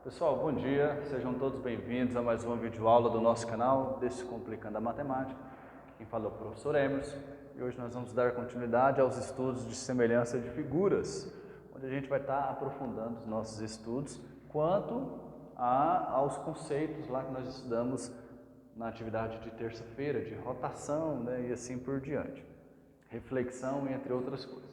Pessoal, bom dia, sejam todos bem-vindos a mais uma videoaula do nosso canal Descomplicando a Matemática. Quem fala é o professor Emerson e hoje nós vamos dar continuidade aos estudos de semelhança de figuras, onde a gente vai estar aprofundando os nossos estudos quanto aos conceitos lá que nós estudamos na atividade de terça-feira, de rotação, né, e assim por diante. Reflexão, entre outras coisas.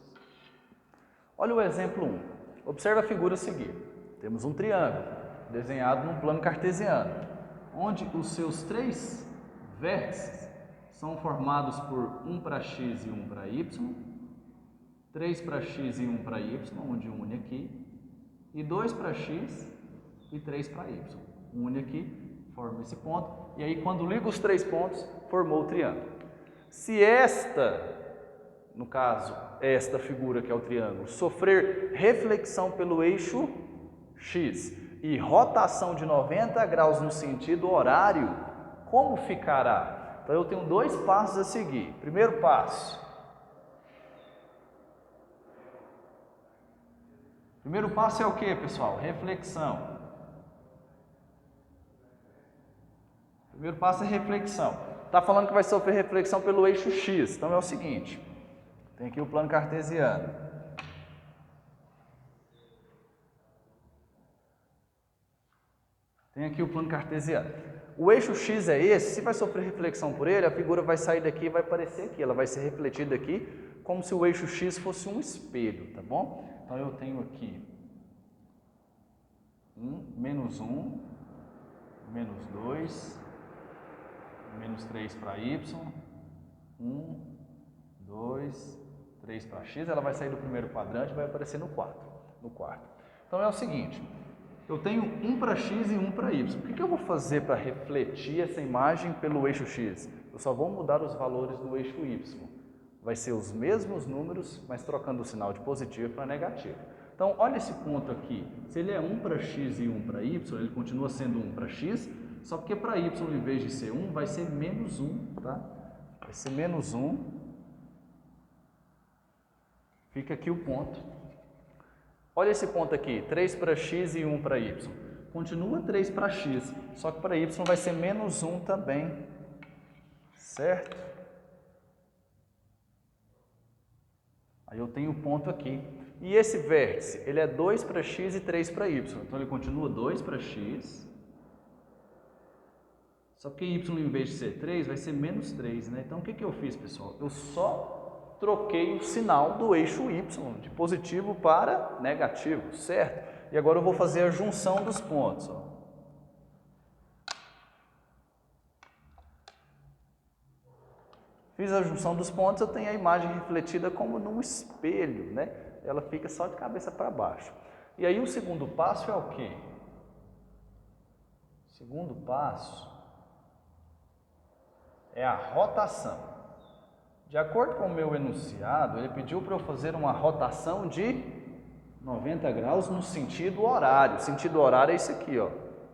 Olha o exemplo 1. Observe a figura a seguir. Temos um triângulo desenhado num plano cartesiano, onde os seus três vértices são formados por 1 para x e 1 para y, 3 para x e 1 para y, onde une aqui, e 2 para x e 3 para y. Une aqui, forma esse ponto, e aí quando liga os três pontos, formou o triângulo. Se no caso, esta figura que é o triângulo, sofrer reflexão pelo eixo x e rotação de 90 graus no sentido horário, como ficará? Então eu tenho dois passos a seguir. Primeiro passo. Primeiro passo é o que, pessoal? Reflexão. Primeiro passo é reflexão. Está falando que vai sofrer reflexão pelo eixo x. Então é o seguinte. Tem aqui o plano cartesiano. O eixo x é esse. Se vai sofrer reflexão por ele, a figura vai sair daqui e vai aparecer aqui. Ela vai ser refletida aqui, como se o eixo x fosse um espelho, tá bom? Então eu tenho aqui menos 1, menos 2, menos 3 para y, 1, 2, 3 para x, ela vai sair do primeiro quadrante e vai aparecer no quarto. Então é o seguinte, eu tenho 1 para x e 1 para y. O que eu vou fazer para refletir essa imagem pelo eixo x? Eu só vou mudar os valores do eixo y. Vai ser os mesmos números, mas trocando o sinal de positivo para negativo. Então olha esse ponto aqui, se ele é 1 para x e 1 para y, ele continua sendo 1 para x, só que para y, em vez de ser 1, vai ser menos 1, tá? Vai ser menos 1. Fica aqui o ponto. Olha esse ponto aqui, 3 para x e 1 para y. Continua 3 para x, só que para y vai ser menos 1 também. Certo? Aí eu tenho o ponto aqui. E esse vértice, ele é 2 para x e 3 para y. Então ele continua 2 para x. Só que y, em vez de ser 3, vai ser menos 3, né? Então, o que eu fiz, pessoal? Eu só troquei o sinal do eixo y, de positivo para negativo, certo? E agora eu vou fazer a junção dos pontos, ó. Fiz a junção dos pontos, eu tenho a imagem refletida como num espelho, né? Ela fica só de cabeça para baixo. E aí o segundo passo é o quê? O segundo passo é a rotação. De acordo com o meu enunciado, ele pediu para eu fazer uma rotação de 90 graus no sentido horário. O sentido horário é esse aqui, ó,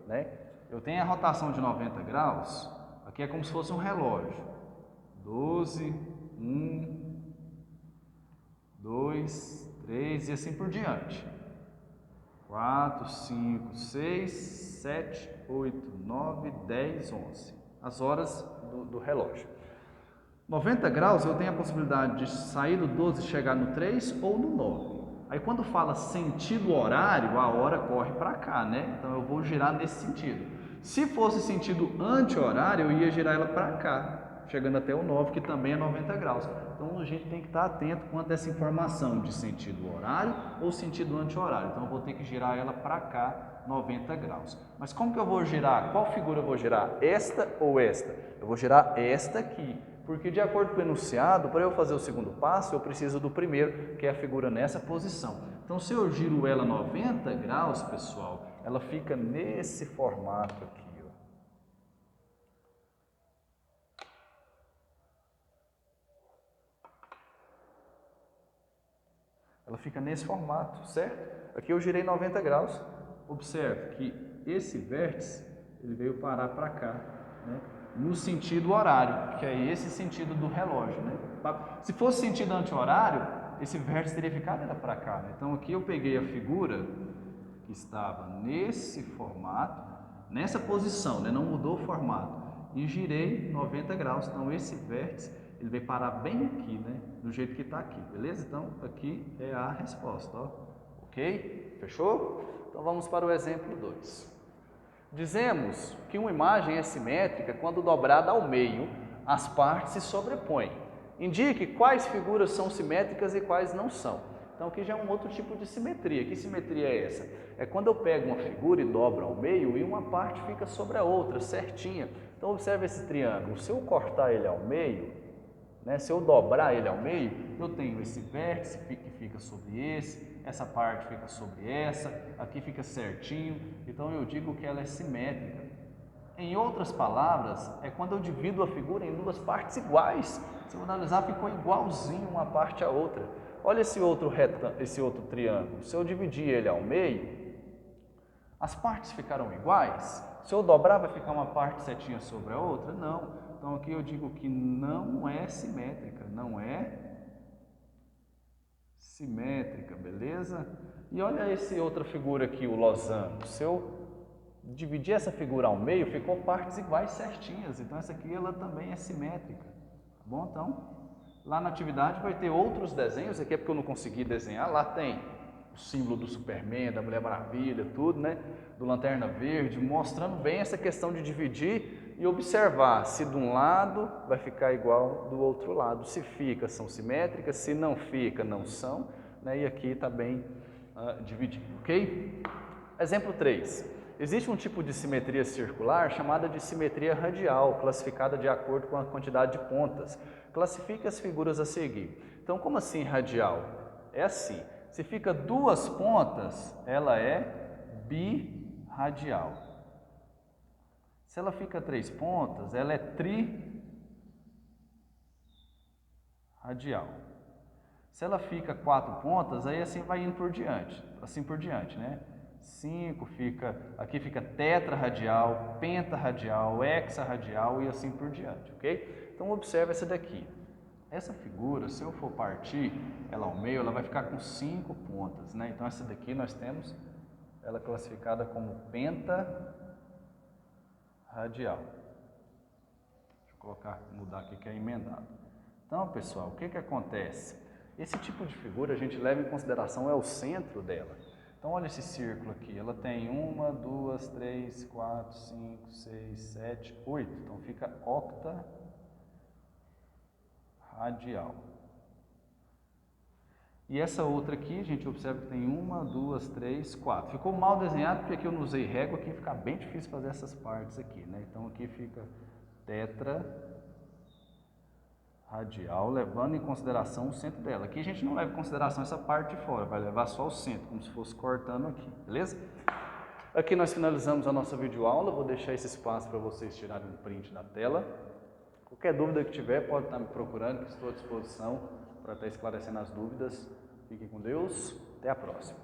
né? Eu tenho a rotação de 90 graus, aqui é como se fosse um relógio. 12, 1, 2, 3 e assim por diante. 4, 5, 6, 7, 8, 9, 10, 11. As horas do relógio. 90 graus eu tenho a possibilidade de sair do 12 e chegar no 3 ou no 9. Aí quando fala sentido horário, a hora corre para cá, né? Então eu vou girar nesse sentido. Se fosse sentido anti-horário, eu ia girar ela para cá, chegando até o 9, que também é 90 graus. Então a gente tem que estar atento quanto a essa informação de sentido horário ou sentido anti-horário. Então eu vou ter que girar ela para cá, 90 graus. Mas como que eu vou girar? Qual figura eu vou girar? Esta ou esta? Eu vou girar esta aqui. Porque de acordo com o enunciado, para eu fazer o segundo passo, eu preciso do primeiro, que é a figura nessa posição. Então, se eu giro ela 90 graus, pessoal, ela fica nesse formato aqui, ó. Ela fica nesse formato, certo? Aqui eu girei 90 graus. Observe que esse vértice, ele veio parar para cá, né? No sentido horário, que é esse sentido do relógio, né? Se fosse sentido anti-horário, esse vértice teria ficado para cá, né? Então aqui eu peguei a figura que estava nesse formato, nessa posição, né? Não mudou o formato, e girei 90 graus. Então esse vértice ele vai parar bem aqui, né? Do jeito que está aqui, beleza? Então aqui é a resposta, ó. Ok? Fechou? Então vamos para o exemplo 2. Dizemos que uma imagem é simétrica quando dobrada ao meio, as partes se sobrepõem. Indique quais figuras são simétricas e quais não são. Então aqui já é um outro tipo de simetria. Que simetria é essa? É quando eu pego uma figura e dobro ao meio e uma parte fica sobre a outra, certinha. Então observe esse triângulo. Se eu cortar ele ao meio, né, se eu dobrar ele ao meio, eu tenho esse vértice que fica sobre esse, essa parte fica sobre essa, aqui fica certinho. Então eu digo que ela é simétrica. Em outras palavras, é quando eu divido a figura em duas partes iguais. Se eu analisar, ficou igualzinho uma parte à outra. Olha esse outro triângulo. Se eu dividir ele ao meio, as partes ficaram iguais? Se eu dobrar, vai ficar uma parte setinha sobre a outra? Não. Então aqui eu digo que não é simétrica, não é simétrica, beleza? E olha essa outra figura aqui, o losango. Se eu dividir essa figura ao meio, ficou partes iguais certinhas. Então essa aqui ela também é simétrica, tá bom? Então, lá na atividade vai ter outros desenhos. Aqui é porque eu não consegui desenhar. Lá tem o símbolo do Superman, da Mulher Maravilha, tudo, né? Do Lanterna Verde, mostrando bem essa questão de dividir e observar se de um lado vai ficar igual do outro lado. Se fica, são simétricas. Se não fica, não são, né? E aqui está bem dividido, ok? Exemplo 3. Existe um tipo de simetria circular chamada de simetria radial, classificada de acordo com a quantidade de pontas. Classifique as figuras a seguir. Então, como assim radial? É assim, se fica duas pontas, ela é birradial. Se ela fica 3 pontas, ela é triradial. Se ela fica 4 pontas, aí assim vai indo por diante, né? 5 aqui fica tetraradial, pentaradial, hexaradial e assim por diante, ok? Então observe essa daqui. Essa figura, se eu for partir ela ao meio, ela vai ficar com 5 pontas, né? Então essa daqui nós temos ela classificada como pentaradial. Deixa eu mudar aqui que é emendado. Então, pessoal, o que acontece? Esse tipo de figura a gente leva em consideração é o centro dela. Então, olha esse círculo aqui, ela tem 1, 2, 3, 4, 5, 6, 7, 8. Então, fica octaradial. E essa outra aqui, a gente observa que tem 1, 2, 3, 4. Ficou mal desenhado porque aqui eu não usei régua, aqui fica bem difícil fazer essas partes aqui, né? Então, aqui fica tetraradial, levando em consideração o centro dela. Aqui a gente não leva em consideração essa parte de fora, vai levar só o centro, como se fosse cortando aqui, beleza? Aqui nós finalizamos a nossa videoaula, vou deixar esse espaço para vocês tirarem um print da tela. Qualquer dúvida que tiver, pode estar me procurando, que estou à disposição para estar esclarecendo as dúvidas. Fiquem com Deus, até a próxima.